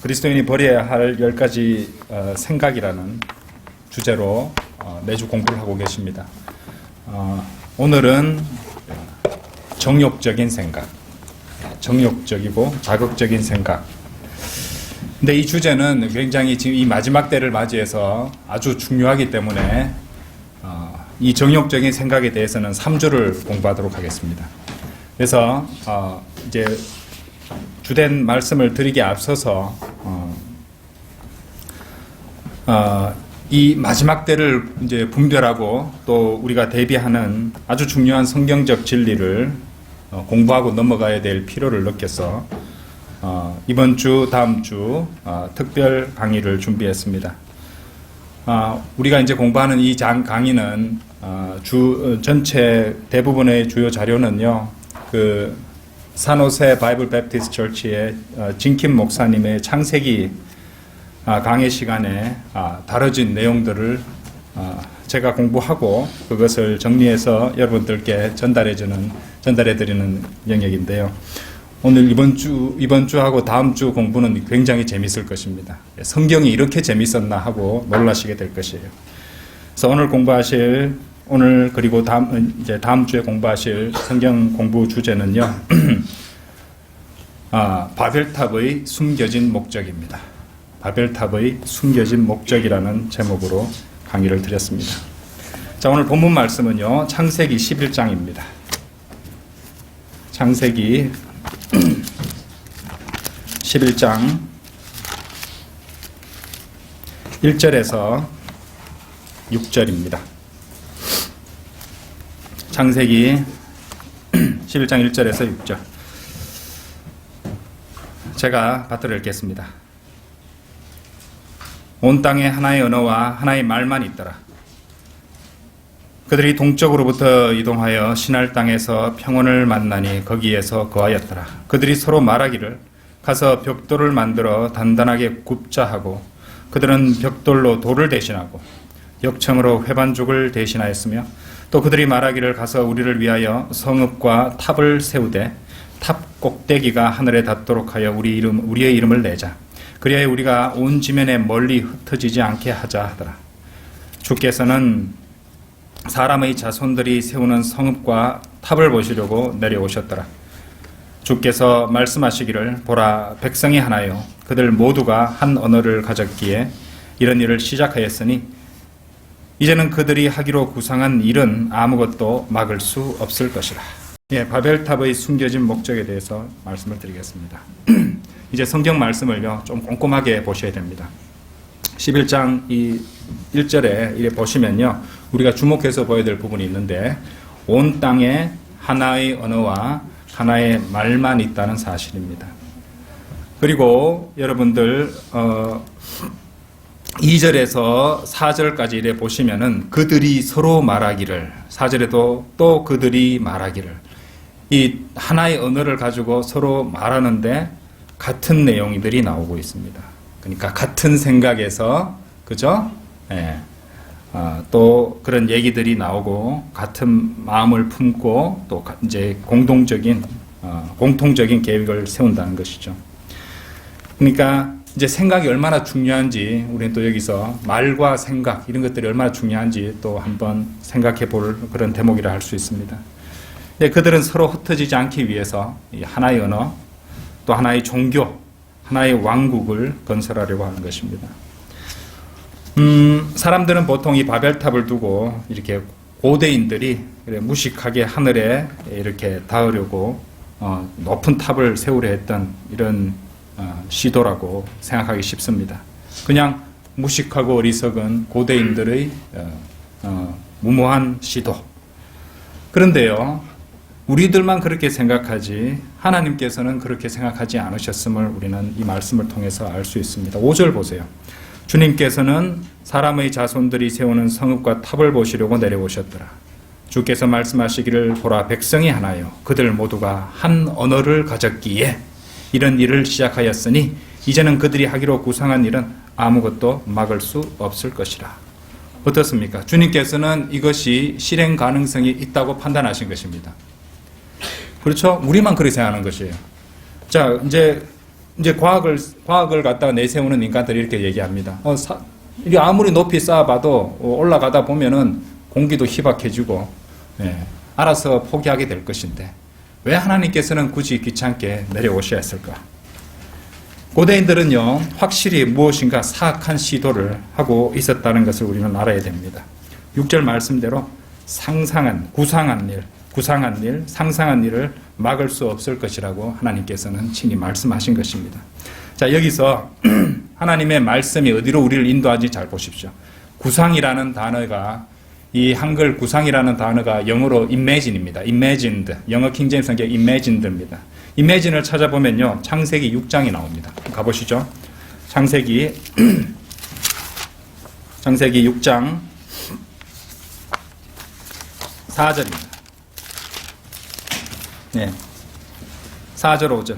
그리스도인이 버려야 할 10가지 생각이라는 주제로 매주 공부를 하고 계십니다. 오늘은 정욕적인 생각, 정욕적이고 자극적인 생각. 근데 이 주제는 굉장히 지금 이 마지막 때를 맞이해서 아주 중요하기 때문에 이 정욕적인 생각에 대해서는 3주를 공부하도록 하겠습니다. 그래서 이제 주된 말씀을 드리기에 앞서서 이 마지막 때를 이제 분별하고 또 우리가 대비하는 아주 중요한 성경적 진리를 공부하고 넘어가야 될 필요를 느껴서 이번 주, 다음 주 특별 강의를 준비했습니다. 우리가 이제 공부하는 이 강의는 전체 대부분의 주요 자료는요, 그 산호세 바이블 베프티스트 처치의 진킴 목사님의 창세기 강의 시간에 다뤄진 내용들을 제가 공부하고 그것을 정리해서 여러분들께 전달해드리는 영역인데요. 오늘 이번 주하고 다음 주 공부는 굉장히 재밌을 것입니다. 성경이 이렇게 재밌었나 하고 놀라시게 될 것이에요. 그래서 오늘 그리고 다음 주에 공부하실 성경 공부 주제는요, 바벨탑의 숨겨진 목적입니다. 바벨탑의 숨겨진 목적이라는 제목으로 강의를 드렸습니다. 자, 오늘 본문 말씀은요, 창세기 11장입니다. 창세기 11장 1절에서 6절입니다. 창세기 11장 1절에서 6절. 제가 받들어 읽겠습니다. 온 땅에 하나의 언어와 하나의 말만 있더라. 그들이 동쪽으로부터 이동하여 시날 땅에서 평원을 만나니 거기에서 거하였더라. 그들이 서로 말하기를 가서 벽돌을 만들어 단단하게 굽자 하고, 그들은 벽돌로 돌을 대신하고 역청으로 회반죽을 대신하였으며, 또 그들이 말하기를 가서 우리를 위하여 성읍과 탑을 세우되 탑 꼭대기가 하늘에 닿도록 하여 우리의 이름을 내자. 그리하여 우리가 온 지면에 멀리 흩어지지 않게 하자 하더라. 주께서는 사람의 자손들이 세우는 성읍과 탑을 보시려고 내려오셨더라. 주께서 말씀하시기를 보라, 백성이 하나요 그들 모두가 한 언어를 가졌기에 이런 일을 시작하였으니 이제는 그들이 하기로 구상한 일은 아무것도 막을 수 없을 것이라. 바벨탑의 숨겨진 목적에 대해서 말씀을 드리겠습니다. 이제 성경 말씀을요, 좀 꼼꼼하게 보셔야 됩니다. 11장 이 1절에 이래 보시면요, 우리가 주목해서 보여야 될 부분이 있는데, 온 땅에 하나의 언어와 하나의 말만 있다는 사실입니다. 그리고 여러분들 2절에서 4절까지 이래 보시면은 그들이 서로 말하기를, 4절에도 또 그들이 말하기를, 이 하나의 언어를 가지고 서로 말하는데 같은 내용들이 나오고 있습니다. 그러니까 같은 생각에서, 그죠? 예. 또 그런 얘기들이 나오고 같은 마음을 품고 또 이제 공통적인 계획을 세운다는 것이죠. 그러니까 이제 생각이 얼마나 중요한지 우리는 또 여기서 말과 생각 이런 것들이 얼마나 중요한지 또 한번 생각해 볼 그런 대목이라 할 수 있습니다. 그들은 서로 흩어지지 않기 위해서 하나의 언어, 또 하나의 종교, 하나의 왕국을 건설하려고 하는 것입니다. 사람들은 보통 이 바벨탑을 두고 이렇게 고대인들이 무식하게 하늘에 이렇게 닿으려고 높은 탑을 세우려 했던 이런 시도라고 생각하기 쉽습니다. 그냥 무식하고 어리석은 고대인들의 무모한 시도. 그런데요, 우리들만 그렇게 생각하지 하나님께서는 그렇게 생각하지 않으셨음을 우리는 이 말씀을 통해서 알 수 있습니다. 5절 보세요. 주님께서는 사람의 자손들이 세우는 성읍과 탑을 보시려고 내려오셨더라. 주께서 말씀하시기를 보라, 백성이 하나요 그들 모두가 한 언어를 가졌기에 이런 일을 시작하였으니 이제는 그들이 하기로 구상한 일은 아무것도 막을 수 없을 것이라. 어떻습니까? 주님께서는 이것이 실행 가능성이 있다고 판단하신 것입니다. 그렇죠? 우리만 그렇게 생각하는 것이에요. 자, 이제 이제 과학을 갖다가 내세우는 인간들이 이렇게 얘기합니다. 이게 아무리 높이 쌓아봐도 올라가다 보면은 공기도 희박해지고, 예, 알아서 포기하게 될 것인데, 왜 하나님께서는 굳이 귀찮게 내려오셔야 했을까? 고대인들은요, 확실히 무엇인가 사악한 시도를 하고 있었다는 것을 우리는 알아야 됩니다. 6절 말씀대로 구상한 일, 상상한 일을 막을 수 없을 것이라고 하나님께서는 친히 말씀하신 것입니다. 자, 여기서 하나님의 말씀이 어디로 우리를 인도하는지 잘 보십시오. 구상이라는 단어가, 이 한글 구상이라는 단어가 영어로 imagine입니다. imagined. 영어 킹제임스 성경 imagined입니다. imagine을 찾아보면요, 창세기 6장이 나옵니다. 가보시죠. 창세기 6장 4절입니다. 네. 4절 5절.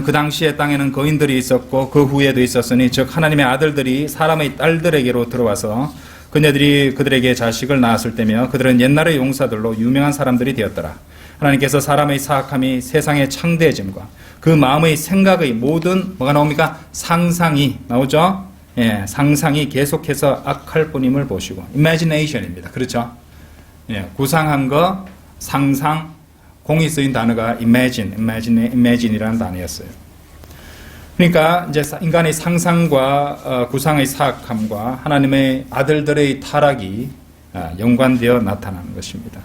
그 당시의 땅에는 거인들이 있었고 그 후에도 있었으니 즉 하나님의 아들들이 사람의 딸들에게로 들어와서 그네들이 그들에게 자식을 낳았을 때며 그들은 옛날의 용사들로 유명한 사람들이 되었더라. 하나님께서 사람의 사악함이 세상의 창대해짐과 그 마음의 생각의 모든 뭐가 나옵니까? 상상이 나오죠? 예, 상상이 계속해서 악할 뿐임을 보시고 imagination입니다. 그렇죠? 예, 구상한 거, 상상, 공이 쓰인 단어가 imagine이라는 단어였어요. 그러니까 이제 인간의 상상과 구상의 사악함과 하나님의 아들들의 타락이 연관되어 나타나는 것입니다.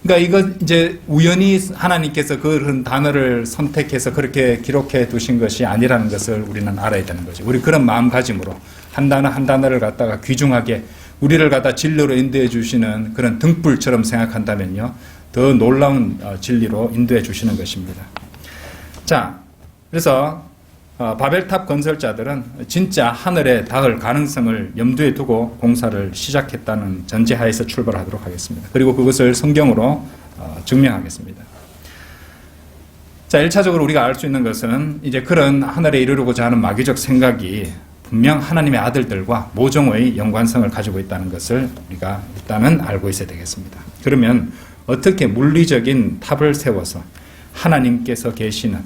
그러니까 이거 이제 우연히 하나님께서 그런 단어를 선택해서 그렇게 기록해 두신 것이 아니라는 것을 우리는 알아야 되는 거죠. 우리 그런 마음가짐으로 한 단어 한 단어를 갖다가 귀중하게 우리를 갖다 진리로 인도해 주시는 그런 등불처럼 생각한다면요, 더 놀라운 진리로 인도해 주시는 것입니다. 자, 그래서 바벨탑 건설자들은 진짜 하늘에 닿을 가능성을 염두에 두고 공사를 시작했다는 전제하에서 출발하도록 하겠습니다. 그리고 그것을 성경으로 증명하겠습니다. 자, 1차적으로 우리가 알 수 있는 것은 이제 그런 하늘에 이르고자 하는 마귀적 생각이 분명 하나님의 아들들과 모종의 연관성을 가지고 있다는 것을 우리가 일단은 알고 있어야 되겠습니다. 그러면 어떻게 물리적인 탑을 세워서 하나님께서 계시는,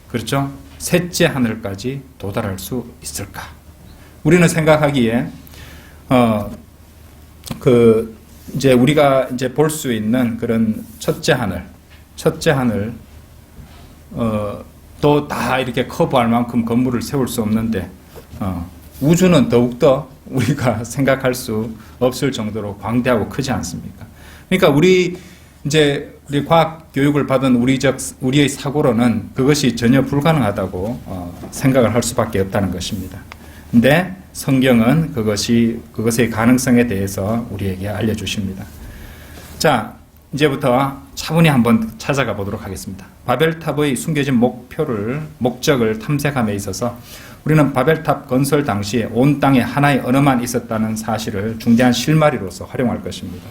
그렇죠? 셋째 하늘까지 도달할 수 있을까? 우리는 생각하기에 이제 우리가 이제 볼 수 있는 그런 첫째 하늘 또 다 이렇게 커버할 만큼 건물을 세울 수 없는데 우주는 더욱더 우리가 생각할 수 없을 정도로 광대하고 크지 않습니까? 그러니까 우리 과학 교육을 받은 우리의 사고로는 그것이 전혀 불가능하다고 생각을 할 수밖에 없다는 것입니다. 근데 성경은 그것의 가능성에 대해서 우리에게 알려주십니다. 자, 이제부터 차분히 한번 찾아가 보도록 하겠습니다. 바벨탑의 숨겨진 목적을 탐색함에 있어서 우리는 바벨탑 건설 당시에 온 땅에 하나의 언어만 있었다는 사실을 중대한 실마리로서 활용할 것입니다.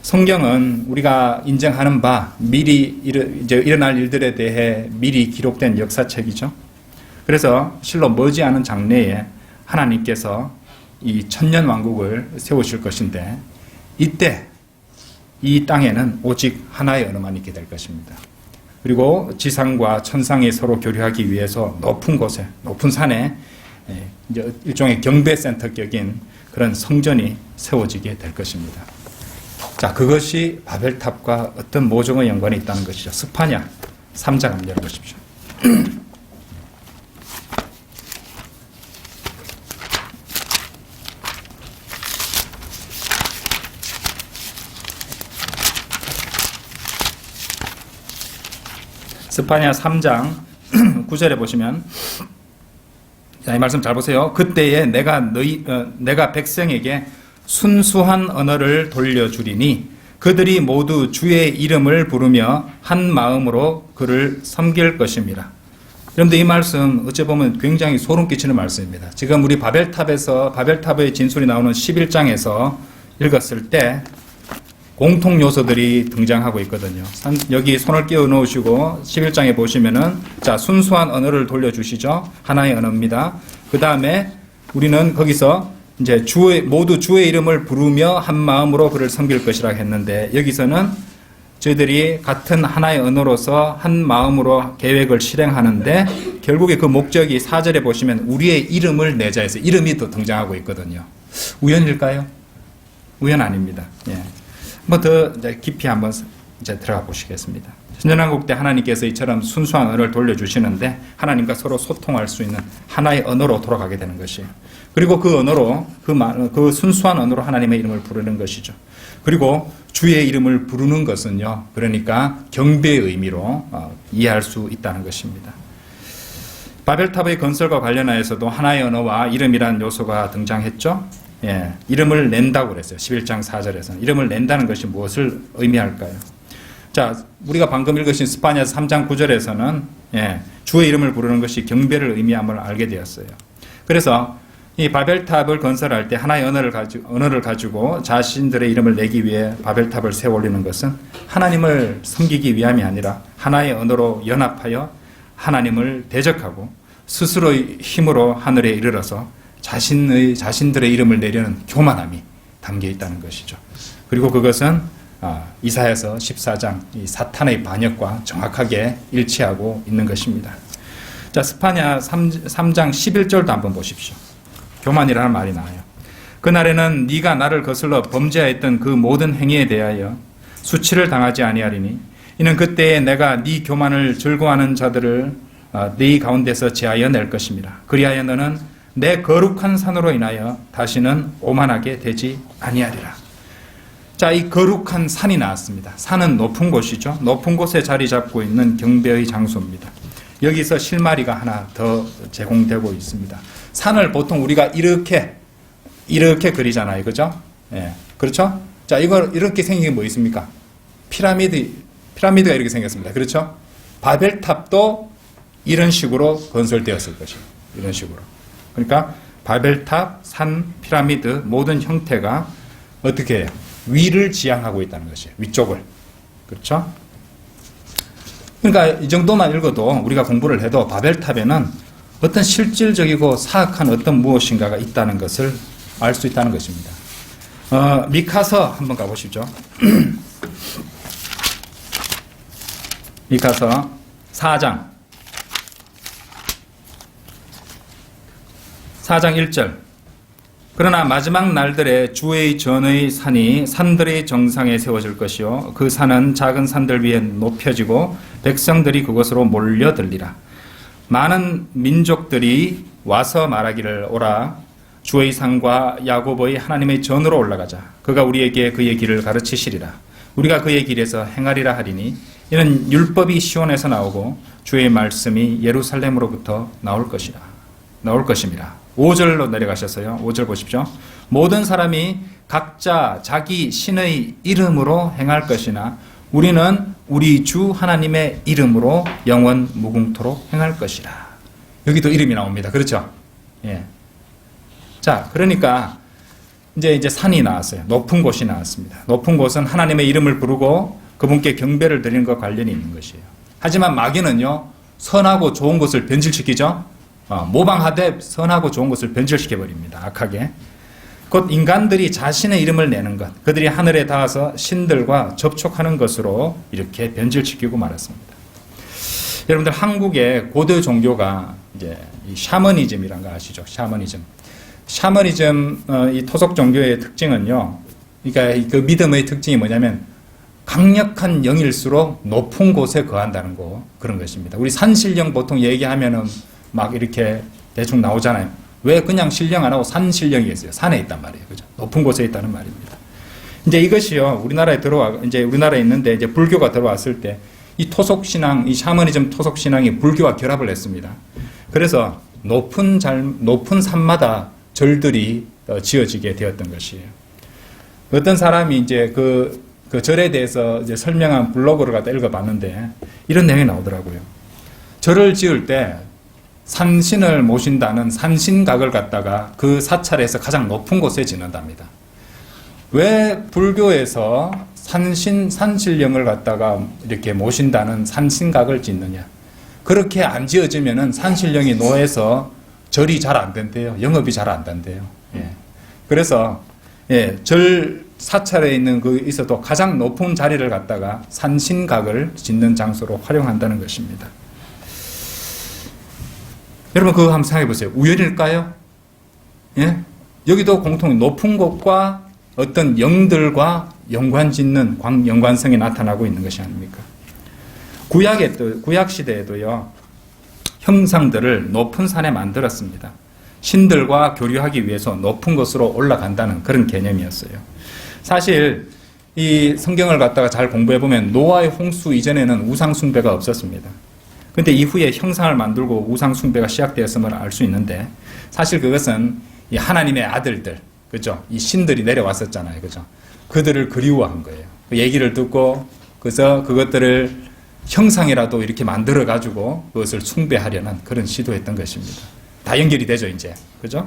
성경은 우리가 인정하는 바 미리 일어날 일들에 대해 미리 기록된 역사책이죠. 그래서 실로 머지않은 장래에 하나님께서 이 천년 왕국을 세우실 것인데 이때 이 땅에는 오직 하나의 언어만 있게 될 것입니다. 그리고 지상과 천상이 서로 교류하기 위해서 높은 곳에, 높은 산에 이제 일종의 경배센터격인 그런 성전이 세워지게 될 것입니다. 자, 그것이 바벨탑과 어떤 모종의 연관이 있다는 것이죠. 스파냐 3장 한번 열어보십시오. 스파냐 3장 9절에 보시면, 자, 이 말씀 잘 보세요. 그때에 내가 백성에게 순수한 언어를 돌려주리니 그들이 모두 주의 이름을 부르며 한 마음으로 그를 섬길 것입니다. 그런데 이 말씀 어찌 보면 굉장히 소름 끼치는 말씀입니다. 지금 우리 바벨탑의 진술이 나오는 11장에서 읽었을 때 공통 요소들이 등장하고 있거든요. 여기 손을 끼워 놓으시고 11장에 보시면은, 자, 순수한 언어를 돌려주시죠. 하나의 언어입니다. 그 다음에 우리는 거기서 이제 모두 주의 이름을 부르며 한 마음으로 그를 섬길 것이라 했는데, 여기서는 저희들이 같은 하나의 언어로서 한 마음으로 계획을 실행하는데 결국에 그 목적이 4절에 보시면 우리의 이름을 내자 해서 이름이 또 등장하고 있거든요. 우연일까요? 우연 아닙니다. 예. 뭐 더 깊이 한번 이제 들어가 보시겠습니다. 신전한국 때 하나님께서 이처럼 순수한 언어를 돌려주시는데 하나님과 서로 소통할 수 있는 하나의 언어로 돌아가게 되는 것이에요. 그리고 그 언어로 그 순수한 언어로 하나님의 이름을 부르는 것이죠. 그리고 주의 이름을 부르는 것은요, 그러니까 경배의 의미로 이해할 수 있다는 것입니다. 바벨탑의 건설과 관련하여서도 하나의 언어와 이름이란 요소가 등장했죠. 예, 이름을 낸다고 그랬어요. 11장 4절에서는. 이름을 낸다는 것이 무엇을 의미할까요? 자, 우리가 방금 읽으신 스파냐서 3장 9절에서는 주의 이름을 부르는 것이 경배를 의미함을 알게 되었어요. 그래서 이 바벨탑을 건설할 때 하나의 언어를 가지고 자신들의 이름을 내기 위해 바벨탑을 세워 올리는 것은 하나님을 섬기기 위함이 아니라 하나의 언어로 연합하여 하나님을 대적하고 스스로의 힘으로 하늘에 이르러서 자신들의 이름을 내려는 교만함이 담겨 있다는 것이죠. 그리고 그것은 이사야서 14장 이 사탄의 반역과 정확하게 일치하고 있는 것입니다. 자, 스파냐 3장 11절도 한번 보십시오. 교만이라는 말이 나와요. 그날에는 네가 나를 거슬러 범죄하였던 그 모든 행위에 대하여 수치를 당하지 아니하리니 이는 그때에 내가 네 교만을 즐거워하는 자들을 네 가운데서 제하여 낼 것입니다. 그리하여 너는 내 거룩한 산으로 인하여 다시는 오만하게 되지 아니하리라. 자, 이 거룩한 산이 나왔습니다. 산은 높은 곳이죠. 높은 곳에 자리 잡고 있는 경배의 장소입니다. 여기서 실마리가 하나 더 제공되고 있습니다. 산을 보통 우리가 이렇게 그리잖아요. 그죠? 예. 그렇죠? 자, 이렇게 생긴 게 뭐 있습니까? 피라미드가 이렇게 생겼습니다. 그렇죠? 바벨탑도 이런 식으로 건설되었을 것이에요. 이런 식으로. 그러니까 바벨탑, 산, 피라미드 모든 형태가 어떻게 해요? 위를 지향하고 있다는 것이에요. 위쪽을. 그렇죠? 그러니까 이 정도만 읽어도 우리가 공부를 해도 바벨탑에는 어떤 실질적이고 사악한 어떤 무엇인가가 있다는 것을 알 수 있다는 것입니다. 미카서 한번 가보시죠. 미카서 4장 1절. 그러나 마지막 날들에 주의 전의 산이 산들의 정상에 세워질 것이요 그 산은 작은 산들 위에 높여지고 백성들이 그곳으로 몰려들리라. 많은 민족들이 와서 말하기를 오라 주의 산과 야곱의 하나님의 전으로 올라가자. 그가 우리에게 그의 길을 가르치시리라. 우리가 그의 길에서 행하리라 하리니 이는 율법이 시온에서 나오고 주의 말씀이 예루살렘으로부터 나올 것임이라. 5절로 내려가셔서요. 5절 보십시오. 모든 사람이 각자 자기 신의 이름으로 행할 것이나 우리는 우리 주 하나님의 이름으로 영원 무궁토록 행할 것이라. 여기도 이름이 나옵니다. 그렇죠? 예. 자, 그러니까 이제 산이 나왔어요. 높은 곳이 나왔습니다. 높은 곳은 하나님의 이름을 부르고 그분께 경배를 드리는 것과 관련이 있는 것이에요. 하지만 마귀는요, 선하고 좋은 것을 변질시키죠. 모방하되 선하고 좋은 것을 변질시켜버립니다. 악하게. 곧 인간들이 자신의 이름을 내는 것, 그들이 하늘에 닿아서 신들과 접촉하는 것으로 이렇게 변질시키고 말았습니다. 여러분들 한국의 고대 종교가 이제 이 샤머니즘이라는 거 아시죠? 샤머니즘, 이 토속 종교의 특징은요, 그러니까 그 믿음의 특징이 뭐냐면 강력한 영일수록 높은 곳에 거한다는 거, 그런 것입니다. 우리 산신령 보통 얘기하면은 막 이렇게 대충 나오잖아요. 왜 그냥 신령 안 하고 산신령이 있어요? 산에 있단 말이에요. 그죠? 높은 곳에 있다는 말입니다. 이제 이것이요, 이제 우리나라에 있는데 이제 불교가 들어왔을 때 이 토속신앙, 이 샤머니즘 토속신앙이 불교와 결합을 했습니다. 그래서 높은 산마다 절들이 지어지게 되었던 것이에요. 어떤 사람이 이제 그 절에 대해서 이제 설명한 블로그를 갖다 읽어봤는데 이런 내용이 나오더라고요. 절을 지을 때 산신을 모신다는 산신각을 갖다가 그 사찰에서 가장 높은 곳에 짓는답니다. 왜 불교에서 산신령을 갖다가 이렇게 모신다는 산신각을 짓느냐? 그렇게 안 지어지면은 산신령이 노해서 절이 잘 안 된대요. 영업이 잘 안 된대요. 예. 그래서 절 사찰에 있는 그 있어도 가장 높은 자리를 갖다가 산신각을 짓는 장소로 활용한다는 것입니다. 여러분 그거 한번 생각해 보세요. 우연일까요? 예? 여기도 공통 높은 곳과 어떤 영들과 연관 짓는 연관성이 나타나고 있는 것이 아닙니까? 구약 시대에도요, 형상들을 높은 산에 만들었습니다. 신들과 교류하기 위해서 높은 곳으로 올라간다는 그런 개념이었어요. 사실 이 성경을 갖다가 잘 공부해 보면 노아의 홍수 이전에는 우상 숭배가 없었습니다. 근데 이후에 형상을 만들고 우상 숭배가 시작되었음을 알 수 있는데, 사실 그것은 이 하나님의 아들들, 그죠? 이 신들이 내려왔었잖아요, 그죠? 그들을 그리워한 거예요. 그 얘기를 듣고, 그래서 그것들을 형상이라도 이렇게 만들어가지고 그것을 숭배하려는 그런 시도했던 것입니다. 다 연결이 되죠, 이제. 그죠?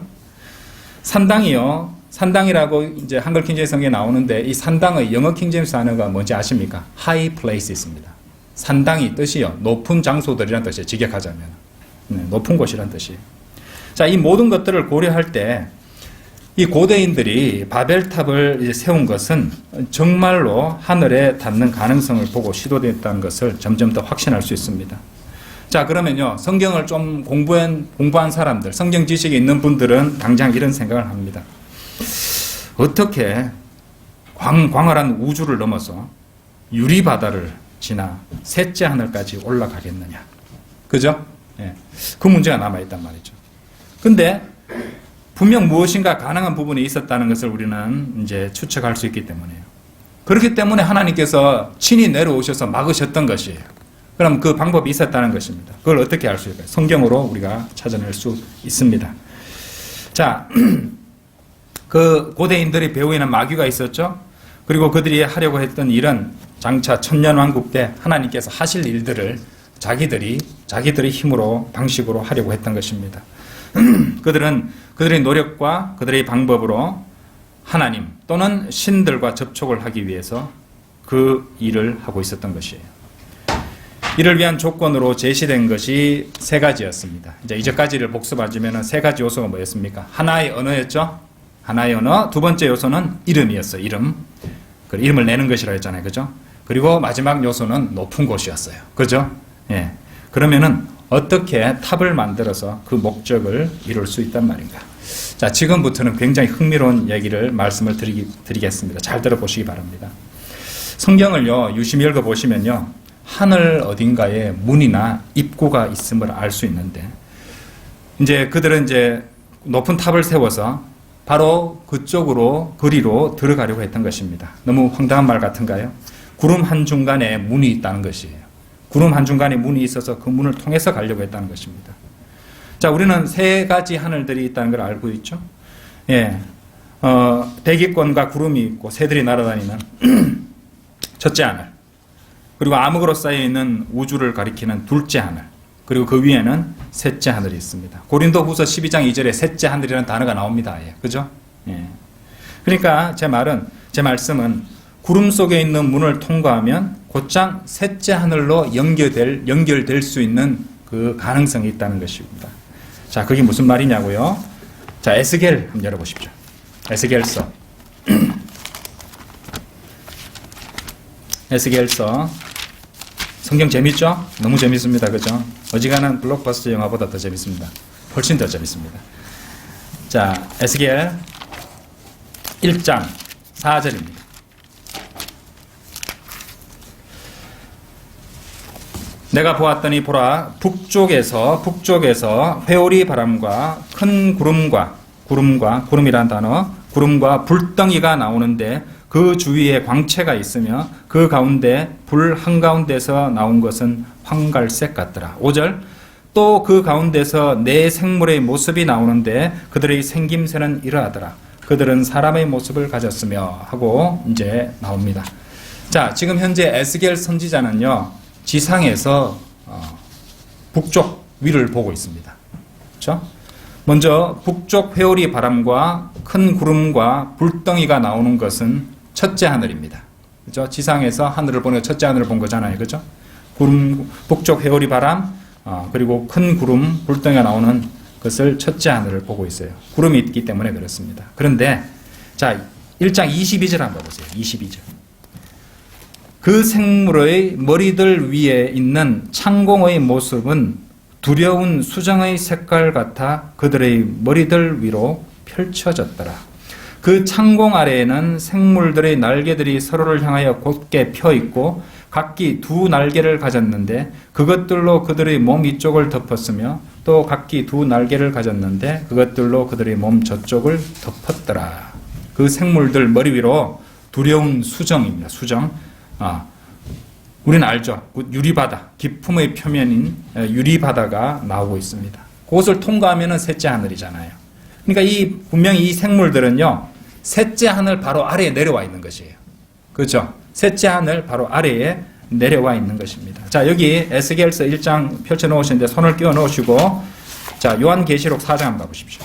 산당이요. 산당이라고 이제 한글 킹제임스 성경에 나오는데, 이 산당의 영어 킹제임스 단어가 뭔지 아십니까? high places입니다. 산당이 뜻이요. 높은 장소들이란 뜻이에요. 직역하자면. 높은 곳이란 뜻이에요. 자, 이 모든 것들을 고려할 때, 이 고대인들이 바벨탑을 이제 세운 것은 정말로 하늘에 닿는 가능성을 보고 시도됐다는 것을 점점 더 확신할 수 있습니다. 자, 그러면요, 성경을 좀 공부한 사람들, 성경 지식이 있는 분들은 당장 이런 생각을 합니다. 어떻게 광활한 우주를 넘어서 유리바다를 지나 셋째 하늘까지 올라가겠느냐. 그죠? 예. 그 문제가 남아있단 말이죠. 근데 분명 무엇인가 가능한 부분이 있었다는 것을 우리는 이제 추측할 수 있기 때문에요. 그렇기 때문에 하나님께서 친히 내려오셔서 막으셨던 것이에요. 그럼 그 방법이 있었다는 것입니다. 그걸 어떻게 알 수 있을까요? 성경으로 우리가 찾아낼 수 있습니다. 자, 그 고대인들이 배우에는 마귀가 있었죠. 그리고 그들이 하려고 했던 일은 장차 천년왕국 때 하나님께서 하실 일들을 자기들의 힘으로 방식으로 하려고 했던 것입니다. 그들은 그들의 노력과 그들의 방법으로 하나님 또는 신들과 접촉을 하기 위해서 그 일을 하고 있었던 것이에요. 이를 위한 조건으로 제시된 것이 세 가지였습니다. 이제 이제까지를 복습하자면 세 가지 요소가 뭐였습니까? 하나의 언어였죠. 하나의 언어. 두 번째 요소는 이름이었어요. 이름. 그 이름을 내는 것이라 했잖아요. 그죠? 그리고 마지막 요소는 높은 곳이었어요. 그죠? 예. 그러면은 어떻게 탑을 만들어서 그 목적을 이룰 수 있단 말인가? 자, 지금부터는 굉장히 흥미로운 말씀을 드리겠습니다. 잘 들어보시기 바랍니다. 성경을요, 유심히 읽어보시면요, 하늘 어딘가에 문이나 입구가 있음을 알 수 있는데, 이제 그들은 이제 높은 탑을 세워서 바로 그쪽으로, 거리로 들어가려고 했던 것입니다. 너무 황당한 말 같은가요? 구름 한중간에 문이 있다는 것이에요. 구름 한중간에 문이 있어서 그 문을 통해서 가려고 했다는 것입니다. 자, 우리는 세 가지 하늘들이 있다는 걸 알고 있죠. 예, 대기권과 구름이 있고 새들이 날아다니는 첫째 하늘, 그리고 암흑으로 쌓여있는 우주를 가리키는 둘째 하늘, 그리고 그 위에는 셋째 하늘이 있습니다. 고린도후서 12장 2절에 셋째 하늘이라는 단어가 나옵니다. 예, 그죠? 예. 그러니까 제 말씀은 구름 속에 있는 문을 통과하면 곧장 셋째 하늘로 연결될 수 있는 그 가능성이 있다는 것입니다. 자, 그게 무슨 말이냐고요? 자, 에스겔 한번 열어보십시오. 에스겔서. 에스겔서. 성경 재밌죠? 너무 재밌습니다. 그죠? 어지간한 블록버스터 영화보다 더 재밌습니다. 훨씬 더 재밌습니다. 자, 에스겔 1장 4절입니다. 내가 보았더니 보라, 북쪽에서 회오리 바람과 큰 구름이란 단어, 구름과 불덩이가 나오는데 그 주위에 광채가 있으며 그 가운데 불 한가운데서 나온 것은 황갈색 같더라. 5절, 또 그 가운데서 네 생물의 모습이 나오는데 그들의 생김새는 이러하더라. 그들은 사람의 모습을 가졌으며 하고 이제 나옵니다. 자, 지금 현재 에스겔 선지자는요, 지상에서 북쪽 위를 보고 있습니다. 그렇죠? 먼저 북쪽 회오리 바람과 큰 구름과 불덩이가 나오는 것은 첫째 하늘입니다. 그렇죠? 지상에서 하늘을 보는 첫째 하늘을 본 거잖아요. 그렇죠? 북쪽 회오리 바람, 그리고 큰 구름, 불덩이가 나오는 것을 첫째 하늘을 보고 있어요. 구름이 있기 때문에 그렇습니다. 그런데 자, 1장 22절 한번 보세요. 22절. 그 생물의 머리들 위에 있는 창공의 모습은 두려운 수정의 색깔 같아 그들의 머리들 위로 펼쳐졌더라. 그 창공 아래에는 생물들의 날개들이 서로를 향하여 곧게 펴 있고 각기 두 날개를 가졌는데 그것들로 그들의 몸 이쪽을 덮었으며 또 각기 두 날개를 가졌는데 그것들로 그들의 몸 저쪽을 덮었더라. 그 생물들 머리 위로 두려운 수정입니다. 수정. 우리는 알죠. 유리바다, 기품의 표면인 유리바다가 나오고 있습니다. 그것을 통과하면은 셋째 하늘이잖아요. 그러니까 분명히 이 생물들은요, 셋째 하늘 바로 아래에 내려와 있는 것이에요. 그렇죠? 셋째 하늘 바로 아래에 내려와 있는 것입니다. 자, 여기 에스겔서 1장 펼쳐 놓으시는데 손을 끼워 놓으시고, 자, 요한계시록 4장 한번 봐보십시오.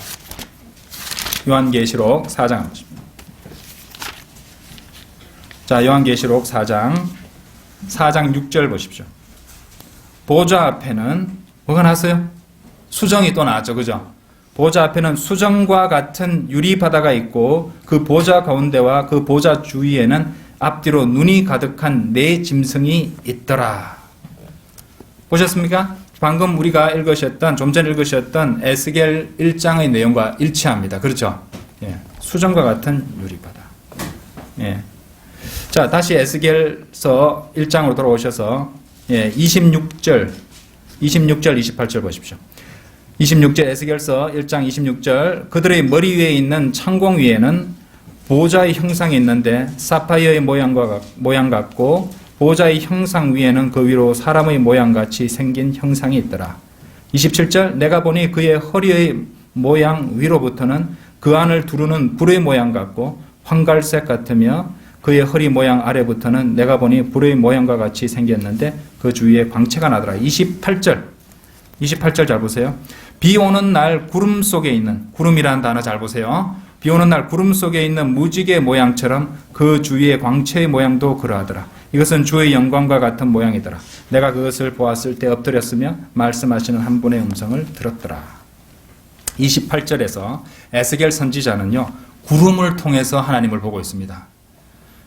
요한계시록 4장 한번 보십시오. 자, 요한계시록 4장 6절 보십시오. 보좌 앞에는 뭐가 나왔어요? 수정이 또 나왔죠. 그죠? 보좌 앞에는 수정과 같은 유리바다가 있고 그 보좌 가운데와 그 보좌 주위에는 앞뒤로 눈이 가득한 네 짐승이 있더라. 보셨습니까? 방금 우리가 좀 전에 읽으셨던 에스겔 1장의 내용과 일치합니다. 그렇죠? 예. 수정과 같은 유리바다. 예. 자, 다시 에스겔서 1장으로 돌아오셔서 26절, 28절 보십시오. 26절 에스겔서 1장 26절 그들의 머리 위에 있는 창공 위에는 보좌의 형상이 있는데 사파이어의 모양 같고 보좌의 형상 위에는 그 위로 사람의 모양같이 생긴 형상이 있더라. 27절 내가 보니 그의 허리의 모양 위로부터는 그 안을 두르는 불의 모양 같고 황갈색 같으며 그의 허리 모양 아래부터는 내가 보니 불의 모양과 같이 생겼는데 그 주위에 광채가 나더라. 28절 잘 보세요. 비 오는 날 구름 속에 있는, 구름이라는 단어 잘 보세요. 비 오는 날 구름 속에 있는 무지개 모양처럼 그 주위의 광채의 모양도 그러하더라. 이것은 주의 영광과 같은 모양이더라. 내가 그것을 보았을 때 엎드렸으며 말씀하시는 한 분의 음성을 들었더라. 28절에서 에스겔 선지자는요, 구름을 통해서 하나님을 보고 있습니다.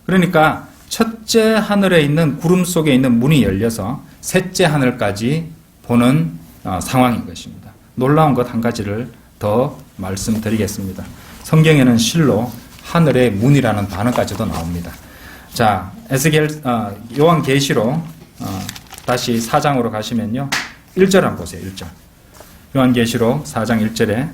그러니까 첫째 하늘에 있는 구름 속에 있는 문이 열려서 셋째 하늘까지 보는 상황인 것입니다. 놀라운 것 한 가지를 더 말씀드리겠습니다. 성경에는 실로 하늘의 문이라는 단어까지도 나옵니다. 자, 요한계시록 다시 4장으로 가시면요. 1절 한번 보세요. 1절. 요한계시록 4장 1절에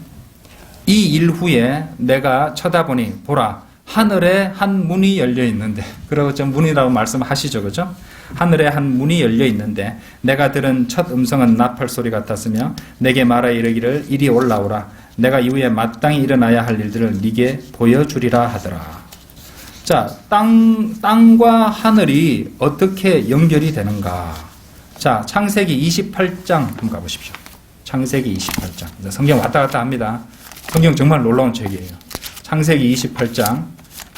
이 일 후에 내가 쳐다보니 보라 하늘에 한 문이 열려 있는데, 그러고 좀 문이라고 말씀하시죠, 그죠? 하늘에 한 문이 열려 있는데 내가 들은 첫 음성은 나팔 소리 같았으며 내게 말하 이르기를 이리 올라오라 내가 이후에 마땅히 일어나야 할 일들을 네게 보여주리라 하더라. 자, 땅과 하늘이 어떻게 연결이 되는가? 자, 창세기 28장 한번 가보십시오. 창세기 28장. 성경 왔다 갔다 합니다. 성경 정말 놀라운 책이에요. 창세기 28장.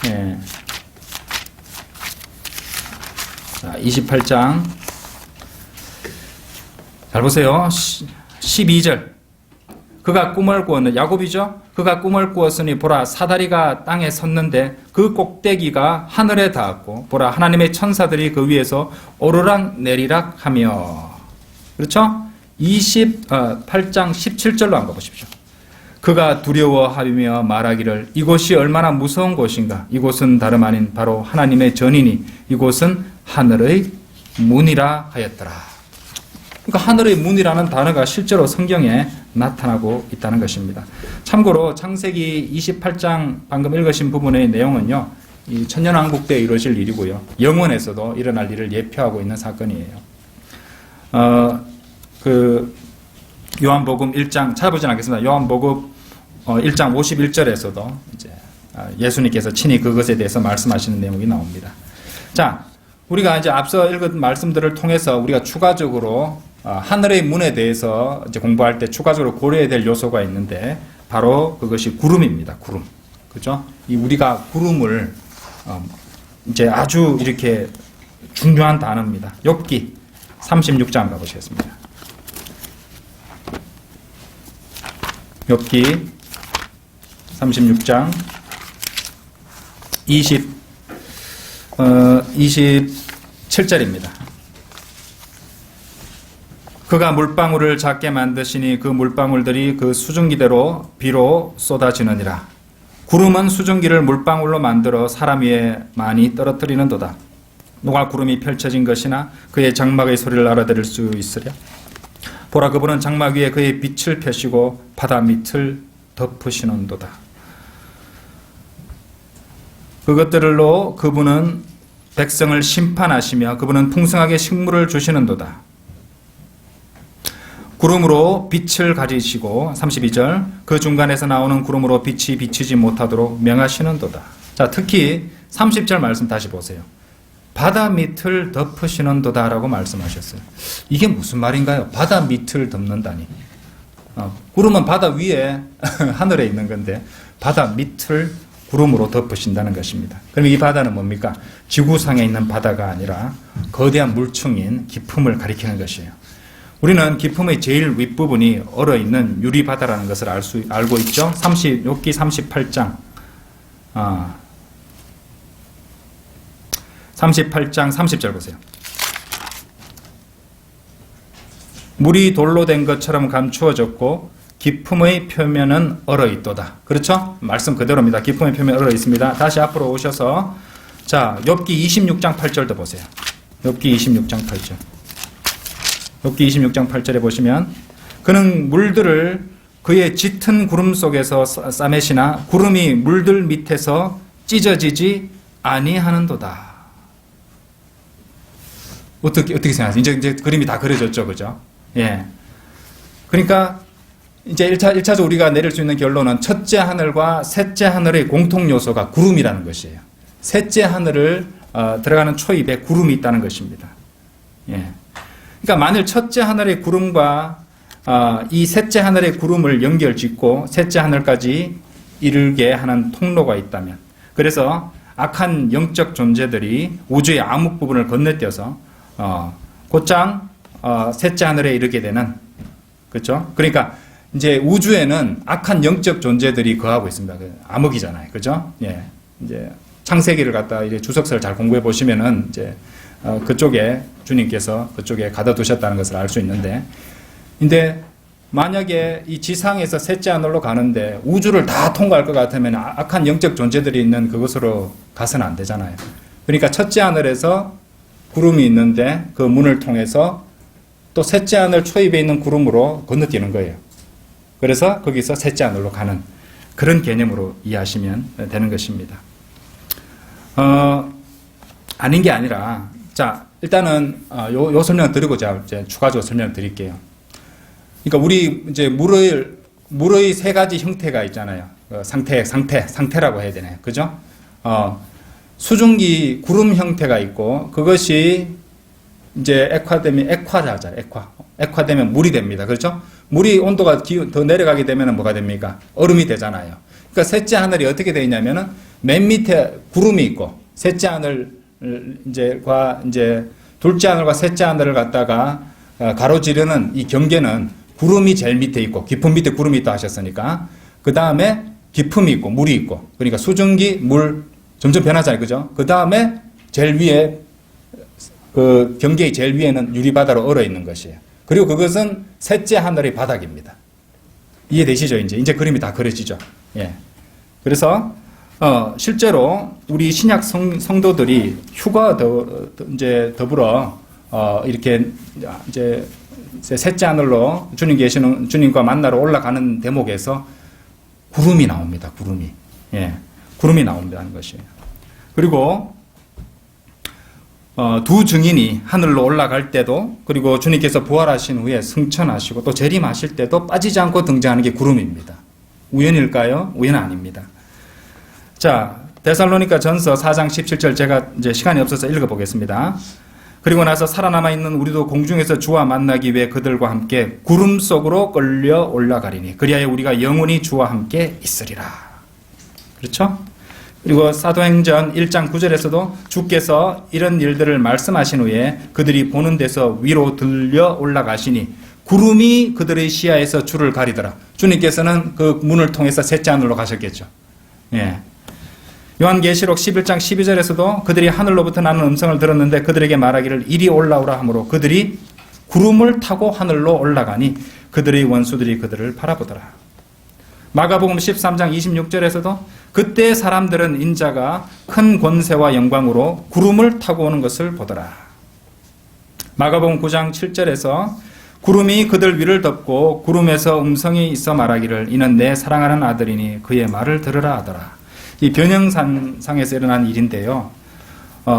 예. 자, 28장. 잘 보세요. 12절. 그가 꿈을 꾸었는데, 야곱이죠? 그가 꿈을 꾸었으니 보라 사다리가 땅에 섰는데 그 꼭대기가 하늘에 닿았고 보라 하나님의 천사들이 그 위에서 오르락 내리락 하며. 그렇죠? 28장 17절로 한번 보십시오. 그가 두려워하며 말하기를 이곳이 얼마나 무서운 곳인가. 이곳은 다름 아닌 바로 하나님의 전이니 이곳은 하늘의 문이라 하였더라. 그러니까 하늘의 문이라는 단어가 실제로 성경에 나타나고 있다는 것입니다. 참고로 창세기 28장 방금 읽으신 부분의 내용은요, 이 천년왕국 때 이루어질 일이고요, 영원에서도 일어날 일을 예표하고 있는 사건이에요. 요한복음 1장 찾아보진 않겠습니다. 요한복음 1장 51절에서도 이제 예수님께서 친히 그것에 대해서 말씀하시는 내용이 나옵니다. 자, 우리가 이제 앞서 읽은 말씀들을 통해서 우리가 추가적으로 하늘의 문에 대해서 이제 공부할 때 추가적으로 고려해야 될 요소가 있는데 바로 그것이 구름입니다. 구름. 그죠? 이 우리가 구름을 이제 아주 이렇게 중요한 단어입니다. 욥기 36장 가보시겠습니다. 욥기 36장 27절입니다. 그가 물방울을 작게 만드시니 그 물방울들이 그 수증기대로 비로 쏟아지느니라. 구름은 수증기를 물방울로 만들어 사람 위에 많이 떨어뜨리는도다. 누가 구름이 펼쳐진 것이나 그의 장막의 소리를 알아들을 수 있으랴. 보라, 그분은 장막 위에 그의 빛을 펴시고 바다 밑을 덮으시는도다. 그것들로 그분은 백성을 심판하시며 그분은 풍성하게 식물을 주시는도다. 구름으로 빛을 가리시고 32절 그 중간에서 나오는 구름으로 빛이 비치지 못하도록 명하시는도다. 자, 특히 30절 말씀 다시 보세요. 바다 밑을 덮으시는도다 라고 말씀하셨어요. 이게 무슨 말인가요? 바다 밑을 덮는다니. 구름은 바다 위에 하늘에 있는 건데 바다 밑을 구름으로 덮으신다는 것입니다. 그럼 이 바다는 뭡니까? 지구상에 있는 바다가 아니라 거대한 물층인 깊음을 가리키는 것이에요. 우리는 깊음의 제일 윗부분이 얼어있는 유리바다라는 것을 알고 있죠. 욥기 38장 30절 보세요. 물이 돌로 된 것처럼 감추어졌고 깊음의 표면은 얼어있도다. 그렇죠? 말씀 그대로입니다. 깊음의 표면이 얼어있습니다. 다시 앞으로 오셔서 자, 욥기 26장 8절도 보세요. 욥기 26장 8절. 욥기 26장 8절에 보시면 그는 물들을 그의 짙은 구름 속에서 싸매시나 구름이 물들 밑에서 찢어지지 아니하는도다. 어떻게 생각하세요? 이제 그림이 다 그려졌죠, 그죠? 예. 그러니까 이제 1차적으로 우리가 내릴 수 있는 결론은 첫째 하늘과 셋째 하늘의 공통 요소가 구름이라는 것이에요. 셋째 하늘을 들어가는 초입에 구름이 있다는 것입니다. 예. 그러니까 만일 첫째 하늘의 구름과 이 셋째 하늘의 구름을 연결짓고 셋째 하늘까지 이르게 하는 통로가 있다면, 그래서 악한 영적 존재들이 우주의 암흑 부분을 건너뛰어서 곧장 셋째 하늘에 이르게 되는, 그렇죠? 그러니까 이제 우주에는 악한 영적 존재들이 거하고 있습니다. 암흑이잖아요, 그렇죠? 예, 이제 창세기를 갖다 이제 주석서를 잘 공부해 보시면은 이제 그쪽에 주님께서 그쪽에 가둬두셨다는 것을 알 수 있는데, 근데 만약에 이 지상에서 셋째 하늘로 가는데 우주를 다 통과할 것 같으면 악한 영적 존재들이 있는 그곳으로 가서는 안 되잖아요. 그러니까 첫째 하늘에서 구름이 있는데 그 문을 통해서 또 셋째 하늘 초입에 있는 구름으로 건너뛰는 거예요. 그래서 거기서 셋째 하늘로 가는 그런 개념으로 이해하시면 되는 것입니다. 아닌 게 아니라, 자, 일단은 요 설명을 드리고자 이제 추가적으로 설명을 드릴게요. 그러니까 우리 이제 물의 세 가지 형태가 있잖아요. 상태라고 해야 되나요? 그죠? 수증기 구름 형태가 있고, 그것이 이제 액화되면 물이 됩니다. 그렇죠? 물이 온도가 더 내려가게 되면 뭐가 됩니까? 얼음이 되잖아요. 그러니까 셋째 하늘이 어떻게 되어 있냐면은 맨 밑에 구름이 있고, 셋째 하늘 이제 둘째 하늘과 셋째 하늘을 갖다가 가로지르는 이 경계는 구름이 제일 밑에 있고, 깊은 밑에 구름이 있다 하셨으니까, 그 다음에 깊음이 있고 물이 있고, 그러니까 수증기, 물 점점 변하잖아요, 그죠? 그 다음에 제일 위에 그 경계의 제일 위에는 유리바다로 얼어 있는 것이에요. 그리고 그것은 셋째 하늘의 바닥입니다. 이해되시죠? 이제 그림이 다 그려지죠. 예. 그래서 실제로 우리 신약 성도들이 휴가 이제 더불어 이렇게 이제 셋째 하늘로 주님과 만나러 올라가는 대목에서 구름이 나옵니다. 구름이. 예. 구름이 나온다는 것이에요. 그리고 두 증인이 하늘로 올라갈 때도, 그리고 주님께서 부활하신 후에 승천하시고 또 재림하실 때도 빠지지 않고 등장하는 게 구름입니다. 우연일까요? 우연은 아닙니다. 자, 데살로니가 전서 4장 17절 제가 이제 시간이 없어서 읽어보겠습니다. 그리고 나서 살아남아 있는 우리도 공중에서 주와 만나기 위해 그들과 함께 구름 속으로 끌려 올라가리니 그리하여 우리가 영원히 주와 함께 있으리라. 그렇죠? 그리고 사도행전 1장 9절에서도 주께서 이런 일들을 말씀하신 후에 그들이 보는 데서 위로 들려 올라가시니 구름이 그들의 시야에서 주를 가리더라. 주님께서는 그 문을 통해서 셋째 하늘로 가셨겠죠. 예. 요한계시록 11장 12절에서도 그들이 하늘로부터 나는 음성을 들었는데 그들에게 말하기를 이리 올라오라 하므로 그들이 구름을 타고 하늘로 올라가니 그들의 원수들이 그들을 바라보더라. 마가복음 13장 26절에서도 그때 사람들은 인자가 큰 권세와 영광으로 구름을 타고 오는 것을 보더라. 마가복음 9장 7절에서 구름이 그들 위를 덮고 구름에서 음성이 있어 말하기를 이는 내 사랑하는 아들이니 그의 말을 들으라 하더라. 이 변형상에서 일어난 일인데요.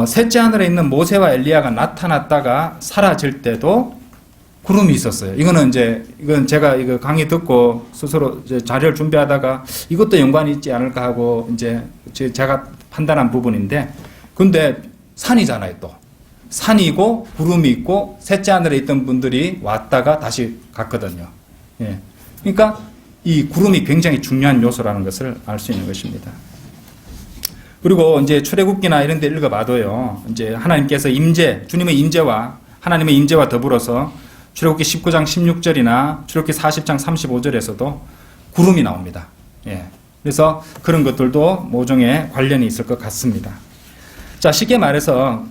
셋째 하늘에 있는 모세와 엘리야가 나타났다가 사라질 때도 구름이 있었어요. 이건 제가 이거 강의 듣고 스스로 이제 자료를 준비하다가 이것도 연관이 있지 않을까 하고 이제 제가 판단한 부분인데, 근데 산이잖아요, 또. 산이고 구름이 있고 셋째 하늘에 있던 분들이 왔다가 다시 갔거든요. 예. 그러니까 이 구름이 굉장히 중요한 요소라는 것을 알 수 있는 것입니다. 그리고 이제 출애굽기나 이런 데 읽어봐도요, 이제 하나님께서 주님의 임재와 하나님의 임재와 더불어서 출애굽기 19장 16절이나 출애굽기 40장 35절에서도 구름이 나옵니다. 예. 그래서 그런 것들도 모종의 관련이 있을 것 같습니다. 자, 쉽게 말해서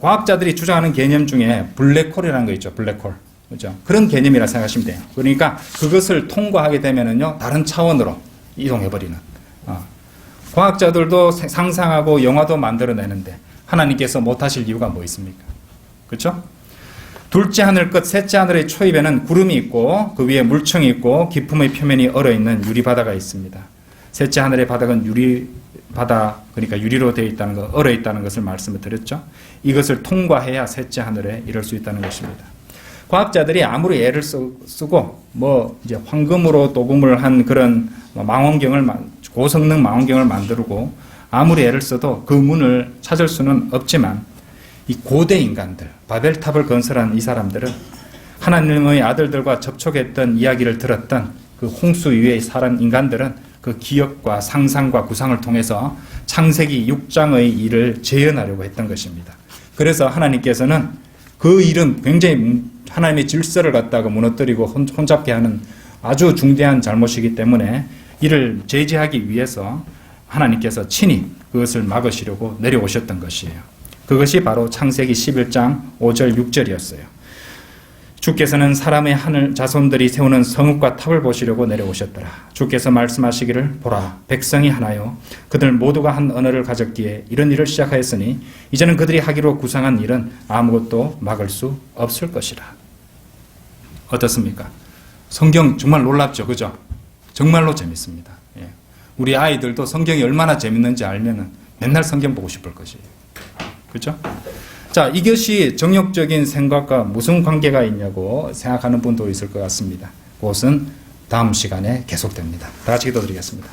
과학자들이 주장하는 개념 중에 블랙홀이라는 거 있죠. 블랙홀. 그죠? 그런 개념이라 생각하시면 돼요. 그러니까 그것을 통과하게 되면은요, 다른 차원으로 이동해버리는. 과학자들도 상상하고 영화도 만들어내는데 하나님께서 못하실 이유가 뭐 있습니까? 그렇죠? 둘째 하늘 끝 셋째 하늘의 초입에는 구름이 있고 그 위에 물청이 있고 기품의 표면이 얼어있는 유리바다가 있습니다. 셋째 하늘의 바닥은 유리바다, 그러니까 유리로 되어 있다는 것, 얼어있다는 것을 말씀을 드렸죠. 이것을 통과해야 셋째 하늘에 이를 수 있다는 것입니다. 과학자들이 아무리 애를 쓰고 이제 황금으로 도금을 한 그런 고성능 망원경을 만들고 아무리 애를 써도 그 문을 찾을 수는 없지만, 이 고대 인간들, 바벨탑을 건설한 이 사람들은 하나님의 아들들과 접촉했던 이야기를 들었던 그 홍수 위에 살은 인간들은 그 기억과 상상과 구상을 통해서 창세기 6장의 일을 재현하려고 했던 것입니다. 그래서 하나님께서는 그 일은 굉장히 하나님의 질서를 갖다가 무너뜨리고 혼잡게 하는 아주 중대한 잘못이기 때문에 이를 제지하기 위해서 하나님께서 친히 그것을 막으시려고 내려오셨던 것이에요. 그것이 바로 창세기 11장 5절 6절이었어요. 주께서는 사람의 하늘 자손들이 세우는 성읍과 탑을 보시려고 내려오셨더라. 주께서 말씀하시기를 보라, 백성이 하나요 그들 모두가 한 언어를 가졌기에 이런 일을 시작하였으니 이제는 그들이 하기로 구상한 일은 아무것도 막을 수 없을 것이라. 어떻습니까? 성경 정말 놀랍죠, 그죠? 정말로 재밌습니다. 예. 우리 아이들도 성경이 얼마나 재밌는지 알면은 맨날 성경 보고 싶을 것이에요. 그렇죠? 자, 이것이 정욕적인 생각과 무슨 관계가 있냐고 생각하는 분도 있을 것 같습니다. 그것은 다음 시간에 계속됩니다. 다 같이 기도드리겠습니다.